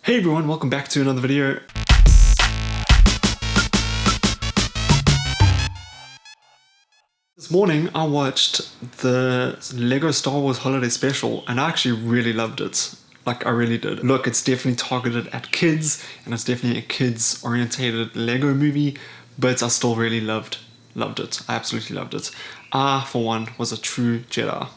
Hey everyone, welcome back to another video. This morning I watched the LEGO Star Wars Holiday Special and I actually really loved it. Like I really did. Look, it's definitely targeted at kids and it's definitely a kids orientated LEGO movie, but I still really loved it. I absolutely loved it. I, for one, was a true Jedi.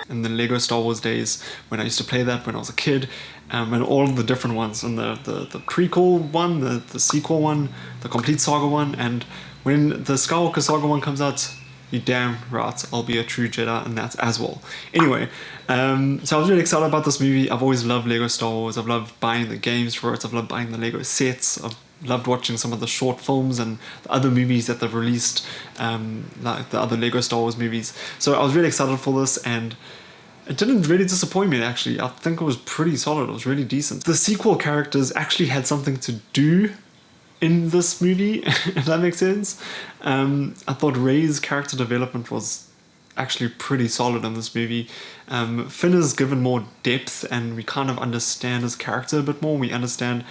In the LEGO Star Wars days when I used to play that when I was a kid, and all of the different ones, and the prequel one, the sequel one, the complete saga one, and when the Skywalker saga one comes out, you damn right, I'll be a true Jedi in that as well. Anyway, so I was really excited about this movie. I've always loved LEGO Star Wars. I've loved buying the games for it. I've loved buying the LEGO sets. I've loved watching some of the short films and the other movies that they've released, like the other LEGO Star Wars movies. So I was really excited for this, and it didn't really disappoint me actually. I think it was pretty solid. It was really decent. The sequel characters actually had something to do in this movie, if that makes sense. I thought Rey's character development was actually pretty solid in this movie. Finn is given more depth and we kind of understand his character a bit more. We understand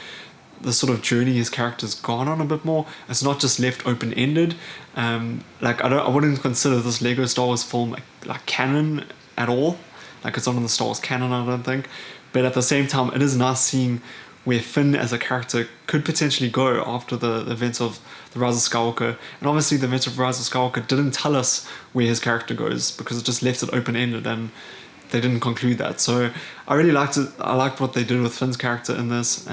the sort of journey his character's gone on a bit more. It's not just left open-ended. Like I wouldn't consider this LEGO Star Wars film like canon at all. Like it's not in the Star Wars canon, I don't think. But at the same time, it is nice seeing where Finn as a character could potentially go after the events of The Rise of Skywalker. And obviously the events of Rise of Skywalker didn't tell us where his character goes because it just left it open-ended and they didn't conclude that. So I really liked it. I liked what they did with Finn's character in this.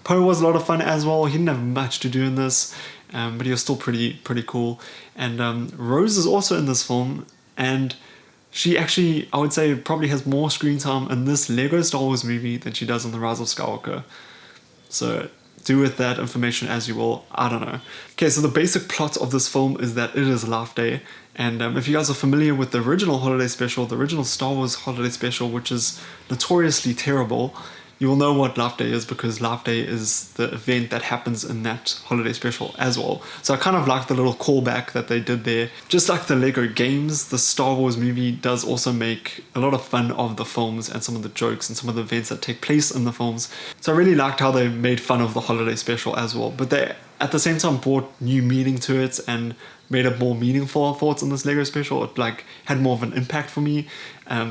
Poe was a lot of fun as well. He didn't have much to do in this, but he was still pretty cool. And Rose is also in this film, and she actually, I would say, probably has more screen time in this LEGO Star Wars movie than she does in The Rise of Skywalker. So do with that information as you will, I don't know. Okay, so the basic plot of this film is that it is Laugh Day. And if you guys are familiar with the original holiday special, the original Star Wars holiday special, which is notoriously terrible, you will know what Laugh Day is because Laugh Day is the event that happens in that holiday special as well. So I kind of like the little callback that they did there. Just like the LEGO games, the Star Wars movie does also make a lot of fun of the films and some of the jokes and some of the events that take place in the films. So I really liked how they made fun of the holiday special as well. But they, at the same time, brought new meaning to it and made it more meaningful, I thought, in this LEGO special. It like had more of an impact for me,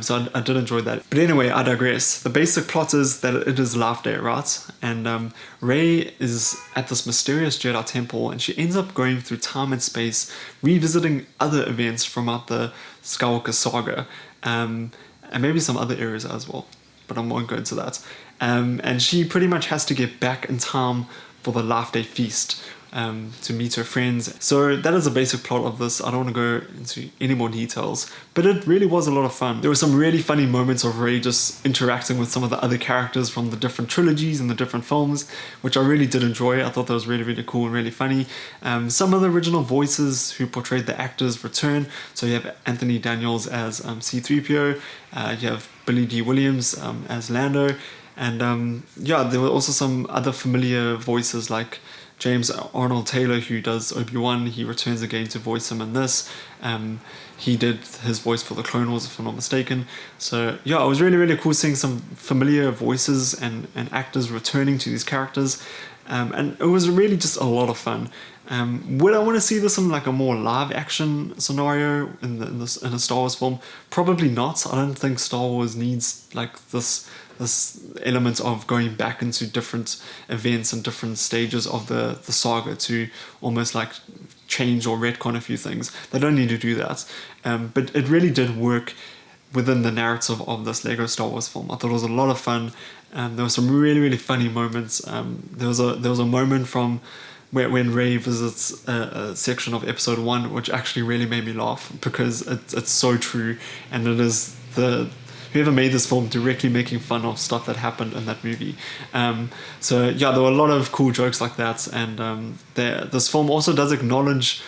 so I did enjoy that. But anyway, I digress. The basic plot is that it is Laugh Day, right? And Rey is at this mysterious Jedi temple and she ends up going through time and space, revisiting other events from the Skywalker saga, and maybe some other areas as well, but I won't go into that. And she pretty much has to get back in time for the Laugh Day feast, to meet her friends. So that is the basic plot of this. I don't want to go into any more details, but it really was a lot of fun. There were some really funny moments of Rey just interacting with some of the other characters from the different trilogies and the different films, which I really did enjoy. I thought that was really cool and really funny. Some of the original voices who portrayed the actors return. So you have Anthony Daniels as C-3PO, you have Billy Dee Williams as Lando, and yeah, there were also some other familiar voices like James Arnold Taylor, who does Obi-Wan. He returns again to voice him in this. He did his voice for the Clone Wars, if I'm not mistaken. So yeah, it was really cool seeing some familiar voices and actors returning to these characters. And it was really just a lot of fun. Would I want to see this in like a more live action scenario in a Star Wars film? Probably not. I don't think Star Wars needs like this element of going back into different events and different stages of the saga to almost like change or retcon a few things. They don't need to do that. But it really did work within the narrative of this LEGO Star Wars film. I thought it was a lot of fun. There were some really funny moments. There was a moment from when Rey visits a section of episode 1, which actually really made me laugh because it's so true, and it is whoever made this film directly making fun of stuff that happened in that movie. So yeah, there were a lot of cool jokes like that, and this film also does acknowledge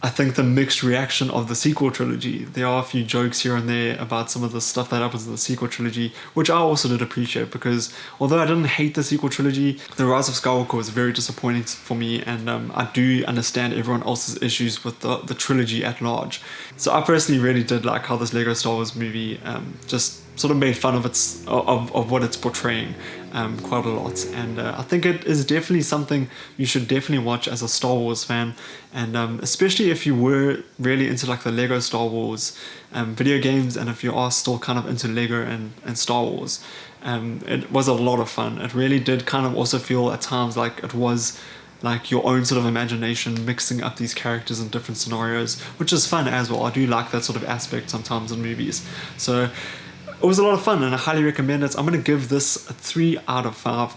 I think the mixed reaction of the sequel trilogy. There are a few jokes here and there about some of the stuff that happens in the sequel trilogy, which I also did appreciate, because although I didn't hate the sequel trilogy, The Rise of Skywalker was very disappointing for me, and I do understand everyone else's issues with the trilogy at large. So I personally really did like how this Lego Star Wars movie just sort of made fun of what it's portraying quite a lot, and I think it is definitely something you should definitely watch as a Star Wars fan, and especially if you were really into like the Lego Star Wars video games, and if you are still kind of into Lego and Star Wars. It was a lot of fun. It really did kind of also feel at times like it was like your own sort of imagination mixing up these characters in different scenarios, which is fun as well. I do like that sort of aspect sometimes in movies. So it was a lot of fun, and I highly recommend it. I'm going to give this a 3 out of 5.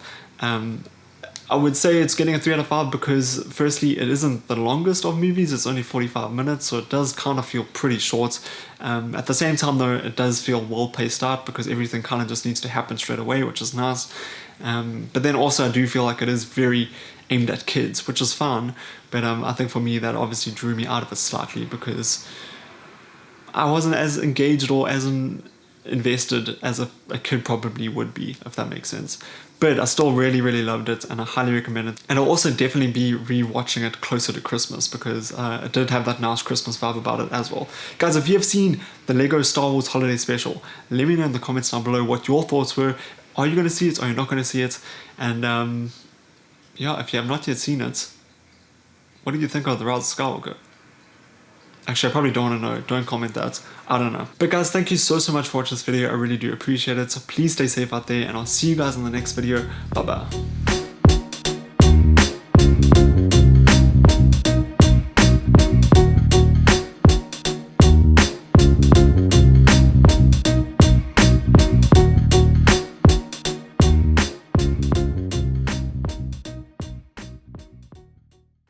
I would say it's getting a 3 out of 5 because firstly, it isn't the longest of movies. It's only 45 minutes, so it does kind of feel pretty short. At the same time though, it does feel well paced out because everything kind of just needs to happen straight away, which is nice. But then also I do feel like it is very aimed at kids, which is fun. But I think for me that obviously drew me out of it slightly because I wasn't as engaged or as invested as a kid probably would be, if that makes sense. But I still really, really loved it, and I highly recommend it. And I'll also definitely be re-watching it closer to Christmas because it did have that nice Christmas vibe about it as well. Guys, if you have seen the Lego Star Wars Holiday Special, let me know in the comments down below what your thoughts were. Are you going to see it? Are you not going to see it? And yeah, if you have not yet seen it, what do you think of The Rise of Skywalker? Actually, I probably don't want to know. Don't comment that. I don't know. But guys, thank you so much for watching this video. I really do appreciate it. So please stay safe out there, and I'll see you guys in the next video. Bye bye.